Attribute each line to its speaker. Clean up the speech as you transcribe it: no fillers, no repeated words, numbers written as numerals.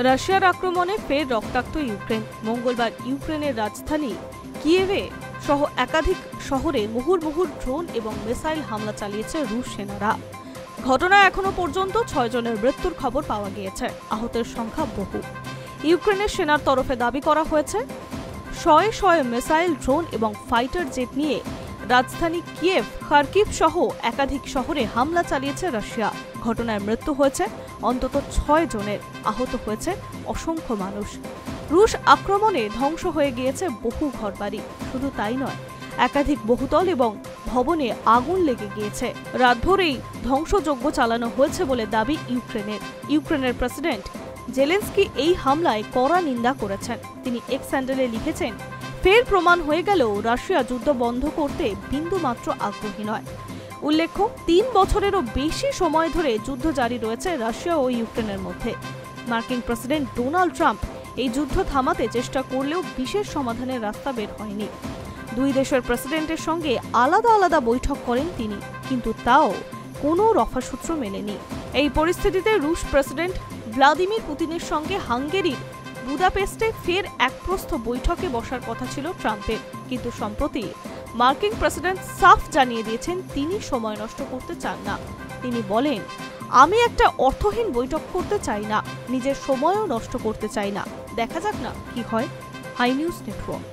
Speaker 1: রাশিয়ার আক্রমণে ফের রক্তাক্ত ইউক্রেন। মঙ্গলবার ইউক্রেনের রাজধানী কিয়েভে সহ একাধিক শহরে মুহুর্মুহুর ড্রোন এবং মিসাইল হামলা চালিয়েছে রুশ সেনারা। ঘটনায় এখনো পর্যন্ত 6 জনের মৃত্যুর খবর পাওয়া গিয়েছে। আহতের সংখ্যা বহু। ইউক্রেনের সেনার তরফে দাবি করা হয়েছে, শয়ে শয়ে মিসাইল, ড্রোন এবং ফাইটার জেট নিয়ে রাজধানী কিয়েভ, খার্কিভ সহ একাধিক শহরে হামলা চালিয়েছে রাশিয়া। ঘটনায় মৃত্যু হয়েছে অন্তত 6 জনের, আহত হয়েছে অসংখ্য মানুষ। রুশ আক্রমণে ধ্বংস হয়ে গিয়েছে বহু ঘরবাড়ি। শুধু তাই নয়, একাধিক বহুতল এবং ভবনে আগুন লেগে গিয়েছে। রাতভরেই ধ্বংসযজ্ঞ চালানো হয়েছে বলে দাবি ইউক্রেনের। ইউক্রেনের প্রেসিডেন্ট জেলেন্সকি এই হামলায় কড়া নিন্দা করেছেন। তিনি এক্স হ্যান্ডেলে লিখেছেন, ফের প্রমাণ হয়ে গেল রাশিয়া যুদ্ধ বন্ধ করতে বিন্দুমাত্র আগ্রহী নয়। উল্লেখ্য, 3 বছরেরও বেশি সময় ধরে যুদ্ধ জারি রয়েছে রাশিয়া ও ইউক্রেনের মধ্যে। মার্কিন প্রেসিডেন্ট ডোনাল্ড ট্রাম্প এই যুদ্ধ থামাতে চেষ্টা করলেও বিশেষ সমাধানের রাস্তা বের হয়নি। দুই দেশের প্রেসিডেন্টের সঙ্গে আলাদা আলাদা বৈঠক করেন তিনি, কিন্তু তাও কোনো রফাসূত্র মেলেনি। এই পরিস্থিতিতে রুশ প্রেসিডেন্ট ভ্লাদিমির পুতিনের সঙ্গে হাঙ্গেরির বুদাপেস্টে ফের একপ্রস্থ বৈঠকে বসার কথা ছিল ট্রাম্পের, কিন্তু সম্প্রতি মার্কিন প্রেসিডেন্ট সাফ জানিয়ে দিয়েছেন তিনি সময় নষ্ট করতে চান না। তিনি বলেন, আমি একটা অর্থহীন বৈঠক করতে চাই না, নিজের সময়ও নষ্ট করতে চাই না। দেখা যাক না কি হয়। Hi news network.